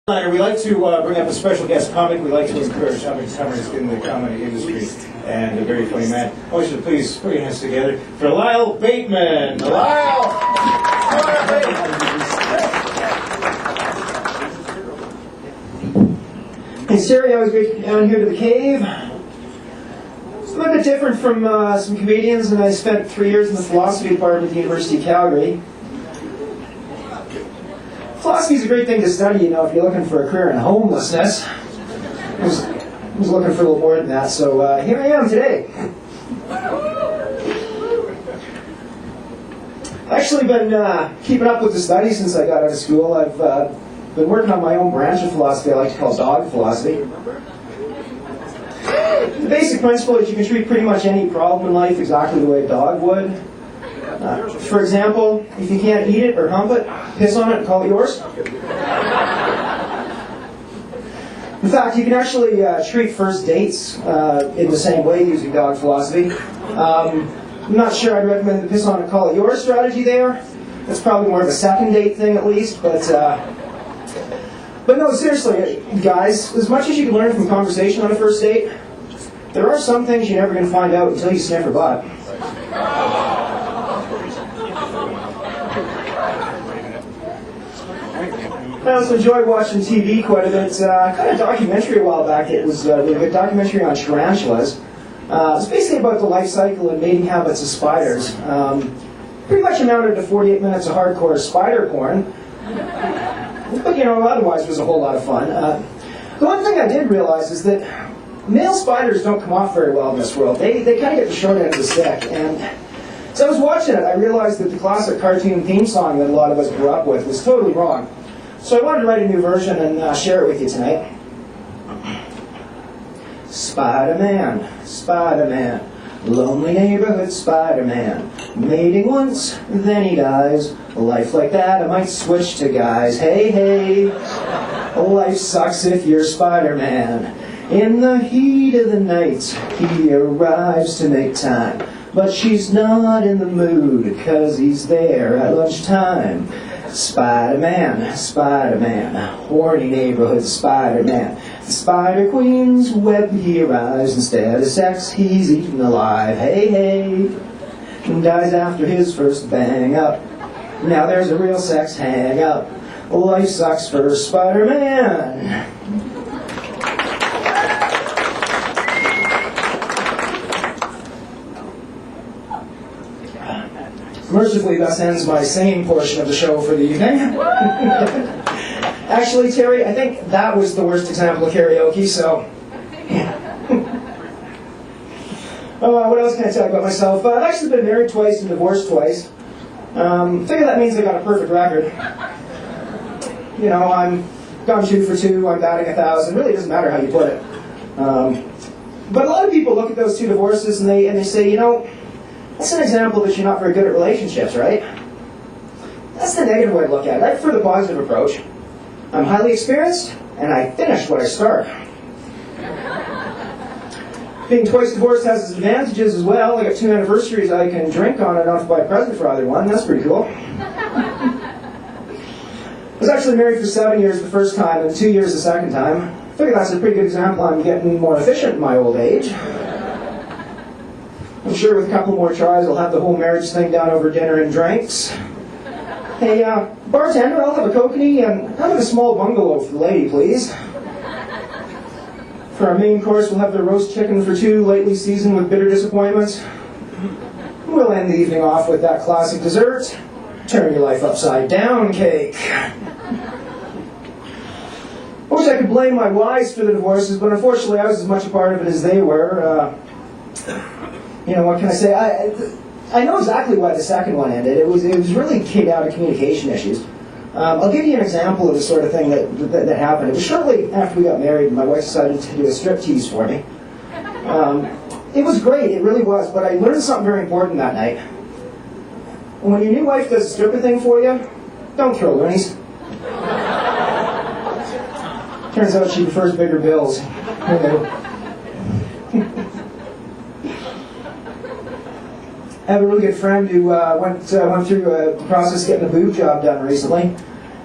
We like to bring up a special guest comic. We like to encourage up-and-comers in the comedy industry, and a very funny man. I want you to please put your hands together for Lyle Bateman. Lyle! Hey Siri, always great to be down here to the cave. It's a little bit different from some comedians, and I spent 3 years in the philosophy department at the University of Calgary. Philosophy is a great thing to study, if you're looking for a career in homelessness. I was looking for a little more than that, so here I am today. I've actually been keeping up with the study since I got out of school. I've been working on my own branch of philosophy I like to call dog philosophy. The basic principle is you can treat pretty much any problem in life exactly the way a dog would. For example, if you can't eat it or hump it, piss on it and call it yours. In fact, you can actually treat first dates in the same way using dog philosophy. I'm not sure I'd recommend the piss on it, call it yours strategy there. That's probably more of a second date thing at least, but no, seriously, guys, as much as you can learn from conversation on a first date, there are some things you're never going to find out until you sniff her butt. I also enjoy watching TV quite a bit. I got a documentary a while back. It was a good documentary on tarantulas. It's basically about the life cycle and mating habits of spiders. Pretty much amounted to 48 minutes of hardcore spider porn. But, otherwise it was a whole lot of fun. The one thing I did realize is that male spiders don't come off very well in this world. They kind of get the short end of the stick. And so I was watching it. I realized that the classic cartoon theme song that a lot of us grew up with was totally wrong. So I wanted to write a new version and share it with you tonight. Spider-Man, Spider-Man, lonely neighborhood Spider-Man, mating once, then he dies. A life like that, I might switch to guys. Hey, hey, life sucks if you're Spider-Man. In the heat of the night, he arrives to make time, but she's not in the mood, 'cause he's there at lunchtime. Spider-Man, Spider-Man, horny neighborhood Spider-Man. The Spider Queen's web he arrives. Instead of sex, he's eaten alive. Hey, hey, dies after his first bang up. Now there's a real sex hang up. Life sucks for Spider-Man. Mercifully, thus ends my sane portion of the show for the evening. Actually, Terry, I think that was the worst example of karaoke, so... what else can I tell you about myself? I've actually been married twice and divorced twice. Figure that means I got a perfect record. I'm gone 2 for 2, I'm batting 1,000. Really doesn't matter how you put it. But a lot of people look at those 2 divorces and they say, that's an example that you're not very good at relationships, right? That's the negative way to look at it. I prefer the positive approach. I'm highly experienced, and I finish what I start. Being twice divorced has its advantages as well. I got 2 anniversaries I can drink on and not to buy a present for either one. That's pretty cool. I was actually married for 7 years the first time and 2 years the second time. I figure that's a pretty good example. I'm getting more efficient in my old age. I'm sure with a couple more tries, I'll have the whole marriage thing down over dinner and drinks. Hey, bartender, I'll have a kokanee and I'll have a small bungalow for the lady, please. For our main course, we'll have the roast chicken for 2, lately seasoned with bitter disappointments. We'll end the evening off with that classic dessert, turn your life upside down cake. I wish I could blame my wives for the divorces, but unfortunately I was as much a part of it as they were. What can I say? I know exactly why the second one ended. It was really came down to communication issues. I'll give you an example of the sort of thing that happened. It was shortly after we got married, and my wife decided to do a striptease for me. It was great, it really was, but I learned something very important that night. When your new wife does a stripper thing for you, don't throw loonies. Turns out she prefers bigger bills. I have a really good friend who went through the process of getting a boob job done recently.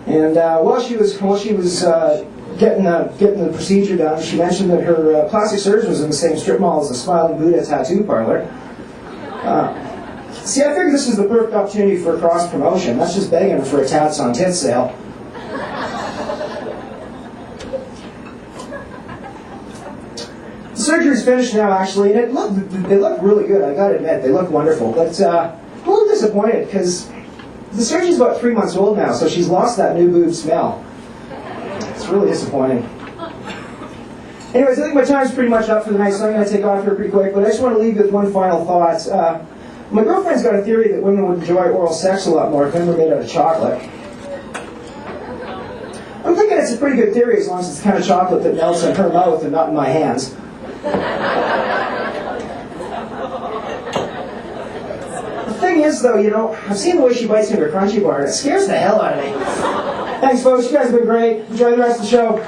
And while she was getting the procedure done, she mentioned that her plastic surgeon was in the same strip mall as the Smiling Buddha tattoo parlor. See, I figured this was the perfect opportunity for a cross promotion. That's just begging for a tats on tits sale. The surgery's finished now, actually, and they look really good. I gotta admit, they look wonderful. But I'm a little disappointed because the surgery's about 3 months old now, so she's lost that new boob smell. It's really disappointing. Anyways, I think my time's pretty much up for the night, so I'm going to take off here pretty quick. But I just want to leave you with one final thought. My girlfriend's got a theory that women would enjoy oral sex a lot more if women were made out of chocolate. I'm thinking it's a pretty good theory as long as it's the kind of chocolate that melts in her mouth and not in my hands. The thing is, though, you know, I've seen the way she bites into her crunchy bar, and it scares the hell out of me. Thanks, folks. You guys have been great. Enjoy the rest of the show.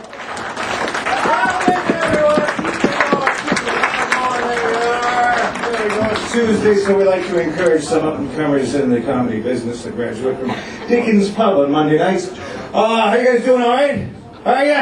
Tuesday, so we like to encourage some up-and-comers in the comedy business to graduate from Dickens Pub on Monday nights. How you guys doing, all right? Are ya?